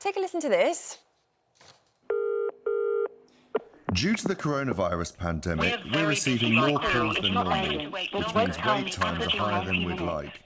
Take a listen to this. Due to the coronavirus pandemic, we're receiving more calls than normal, which means wait times are higher than we'd like.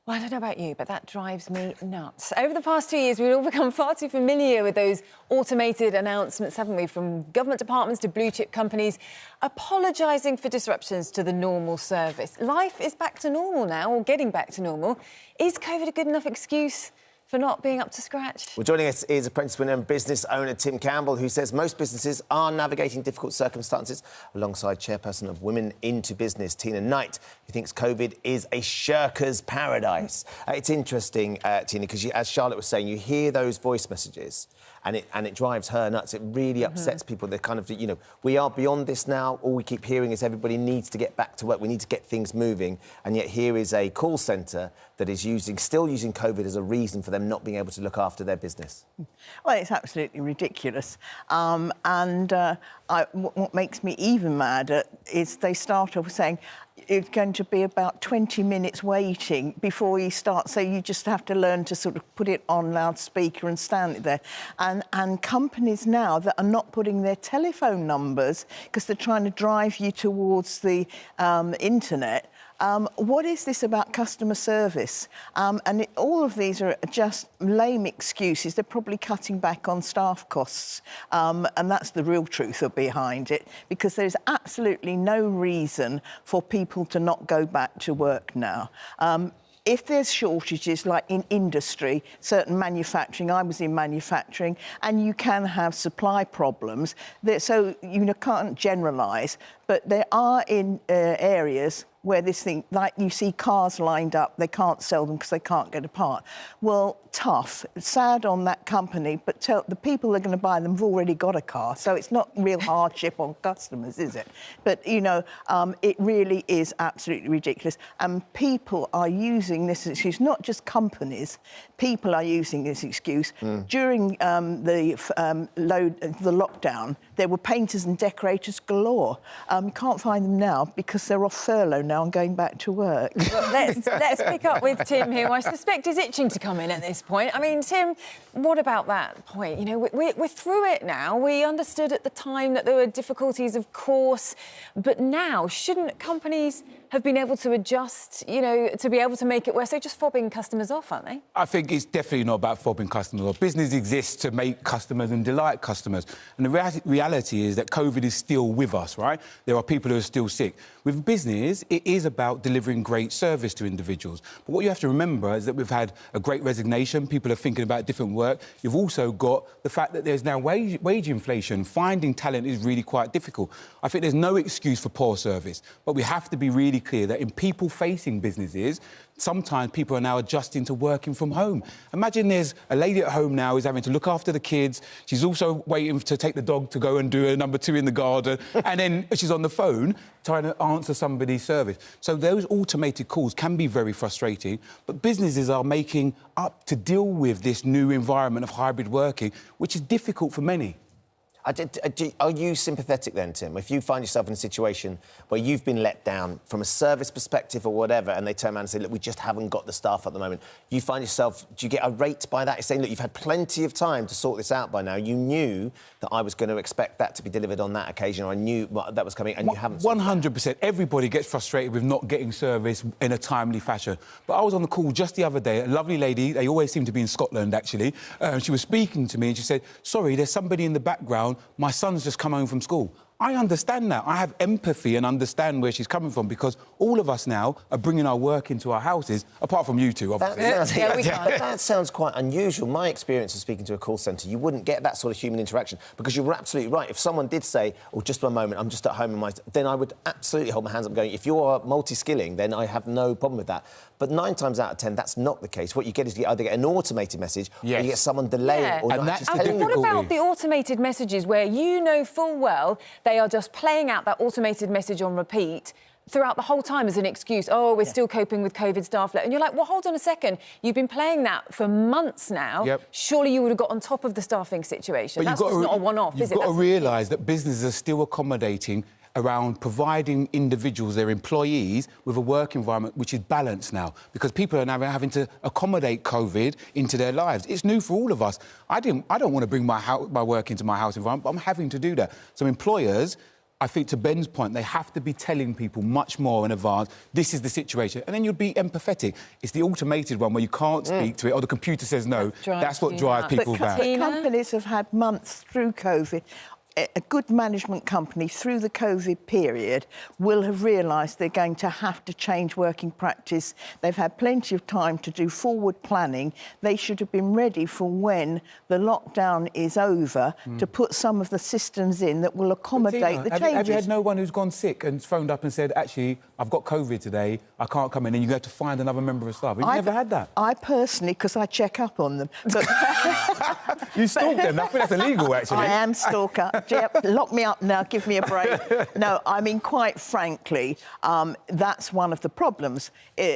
Well, I don't know about you, but that drives me nuts. Over the past 2 years, we've all become far too familiar with those automated announcements, haven't we, from government departments to blue-chip companies, apologising for disruptions to the normal service. Life is back to normal now, or getting back to normal. Is COVID a good enough excuse for not being up to scratch? Well, joining us is apprentice winner and business owner Tim Campbell, who says most businesses are navigating difficult circumstances, alongside chairperson of Women into Business, Tina Knight, who thinks COVID is a shirker's paradise. It's interesting, Tina, because as Charlotte was saying, you hear those voice messages and it drives her nuts. It really upsets people. They're kind of, you know, we are beyond this now. All we keep hearing is everybody needs to get back to work. We need to get things moving. And yet here is a call centre that is still using COVID as a reason for them not being able to look after their business. Well, it's absolutely ridiculous. What makes me even madder is they start off saying it's going to be about 20 minutes waiting before you start, so you just have to learn to sort of put it on loudspeaker and stand it there. And companies now that are not putting their telephone numbers because they're trying to drive you towards the internet. What is this about customer service? All of these are just lame excuses. They're probably cutting back on staff costs. And that's the real truth behind it, because there's absolutely no reason for people to not go back to work now. If there's shortages, like in industry, certain manufacturing, I was in manufacturing, and you can have supply problems. So you can't generalise, but there are in areas where this thing, like you see cars lined up, they can't sell them because they can't get a part. Well, tough, sad on that company, but the people that are going to buy them have already got a car, so it's not real hardship on customers, is it? But, you know, it really is absolutely ridiculous. And people are using this excuse, not just companies, people are using this excuse. During the lockdown, there were painters and decorators galore. You can't find them now because they're off furlough now and going back to work. Well, let's pick up with Tim here, who I suspect is itching to come in at this point. I mean, Tim, what about that point? You know, we're through it now. We understood at the time that there were difficulties, of course, but now shouldn't companies have been able to adjust, you know, to be able to make it worse? They're just fobbing customers off, aren't they? I think it's definitely not about fobbing customers off. Business exists to make customers and delight customers. And the reality is that COVID is still with us, right? There are people who are still sick. With business, it is about delivering great service to individuals. But what you have to remember is that we've had a great resignation. People are thinking about different work. You've also got the fact that there's now wage inflation. Finding talent is really quite difficult. I think there's no excuse for poor service. But we have to be really clear that in people-facing businesses, sometimes people are now adjusting to working from home. Imagine there's a lady at home now who's having to look after the kids. She's also waiting to take the dog to go and do a number 2 in the garden. And then she's on the phone trying to answer somebody's service. So those automated calls can be very frustrating, but businesses are making up to deal with this new environment of hybrid working, which is difficult for many. Are you sympathetic then, Tim? If you find yourself in a situation where you've been let down from a service perspective or whatever, and they turn around and say, look, we just haven't got the staff at the moment, you find yourself, do you get irate by that? You're saying, look, you've had plenty of time to sort this out by now. You knew that I was going to expect that to be delivered on that occasion, or I knew that was coming, and you haven't. 100%. Everybody gets frustrated with not getting service in a timely fashion. But I was on the call just the other day, a lovely lady, they always seem to be in Scotland, actually, she was speaking to me and she said, sorry, there's somebody in the background, my son's just come home from school. I understand that. I have empathy and understand where she's coming from, because all of us now are bringing our work into our houses, apart from you two, obviously. That sounds quite unusual. My experience of speaking to a call centre, you wouldn't get that sort of human interaction, because you're absolutely right. If someone did say, oh, just one moment, I'm just at home, then I would absolutely hold my hands up going, if you're multi-skilling, then I have no problem with that. But 9 times out of 10, that's not the case. What you get is you either get an automated message, or you get someone delaying, or not that's actually telling you. What about the automated messages where you know full well they are just playing out that automated message on repeat throughout the whole time as an excuse? Oh, we're still coping with COVID staff. And you're like, well, hold on a second. You've been playing that for months now. Surely you would have got on top of the staffing situation. That's just not a one-off, is it? You've got to realise that businesses are still accommodating around providing individuals, their employees, with a work environment which is balanced now, because people are now having to accommodate COVID into their lives. It's new for all of us. I don't want to bring my work into my house environment, but I'm having to do that. So employers, I think, to Ben's point, they have to be telling people much more in advance, this is the situation, and then you'll be empathetic. It's the automated one where you can't speak to it, or the computer says no. That's what drives people back. But companies have had months through COVID. A good management company through the COVID period will have realised they're going to have to change working practice. They've had plenty of time to do forward planning. They should have been ready for when the lockdown is over to put some of the systems in that will accommodate the changes. Have you had no one who's gone sick and phoned up and said, actually, I've got COVID today, I can't come in, and you have to find another member of staff? Have you never had that? I personally, because I check up on them. But you stalk them? I think that's illegal, actually. I am stalker. Lock me up now, give me a break. No, I mean, quite frankly, that's one of the problems.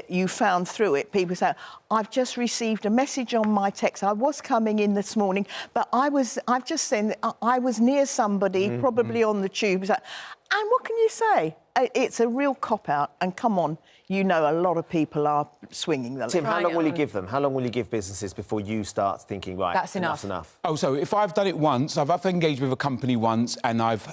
You found through it, people say, I've just received a message on my text. I was coming in this morning, but I've just seen, I was near somebody, probably on the tube. And what can you say? It's a real cop-out, and come on, you know a lot of people are swinging the line. Tim, how long will you give them? How long will you give businesses before you start thinking, right, that's enough? Oh, so if I've done it once, I've engaged with a company once and I've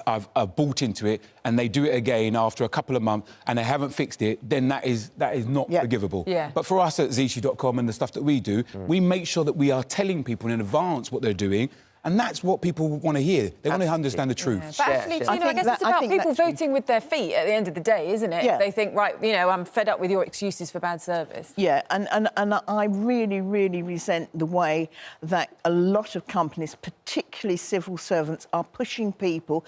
bought into it, and they do it again after a couple of months and they haven't fixed it, then that is not forgivable. Yeah. But for us at Zishu.com and the stuff that we do, we make sure that we are telling people in advance what they're doing. And that's what people want to hear. They want to understand the truth. But actually, Tina, I guess it's about people voting with their feet at the end of the day, isn't it? Yeah. They think, right, you know, I'm fed up with your excuses for bad service. Yeah, and I really, really resent the way that a lot of companies, particularly civil servants, are pushing people.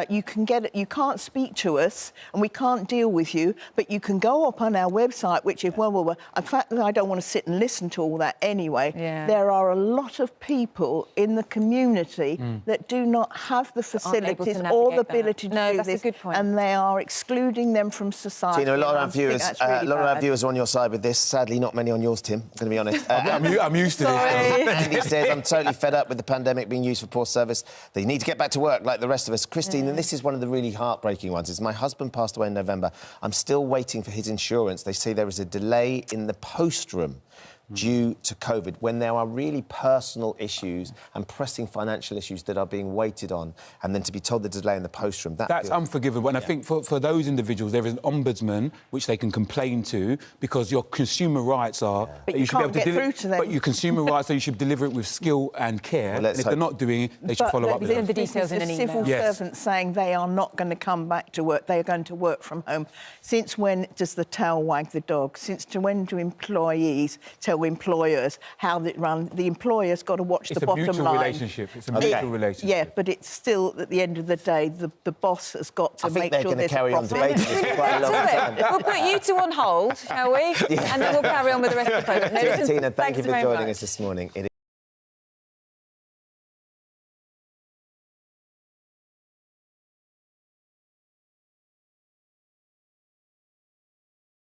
You can't speak to us and we can't deal with you, but you can go up on our website, which is, well, in fact, I don't want to sit and listen to all that anyway. Yeah. There are a lot of people in the community that do not have the facilities or the ability to do that's this, a good point. and they are excluding them from society. Tina, a lot of our viewers, really our viewers are on your side with this. Sadly, not many on yours, Tim. I'm going to be honest. I'm used to this. Andy says, I'm totally fed up with the pandemic being used for poor service. They need to get back to work like the rest of us. Christine, and this is one of the really heartbreaking ones, is my husband passed away in November. I'm still waiting for his insurance. They say there is a delay in the post room due to COVID, when there are really personal issues and pressing financial issues that are being waited on, and then to be told the delay in the post room, that's unforgivable. And I think for those individuals, there is an ombudsman which they can complain to, because your consumer rights are But that you should be able to get through to them. But your consumer rights are you should deliver it with skill and care. Well, and if they're not doing it, they should follow up with them. The details in an email. Civil servants saying they are not going to come back to work, they are going to work from home. Since when does the tail wag the dog? When do employees tell employers how they run? The employer's got to watch the bottom line. It's a mutual relationship. It's a mutual relationship. Yeah, but it's still, at the end of the day, the boss has got to make sure there's a profit. I think they're going to carry on debating this for quite a long time. We'll put you two on hold, shall we? And then we'll carry on with the rest of the programme. Tina, thank you for joining us this morning.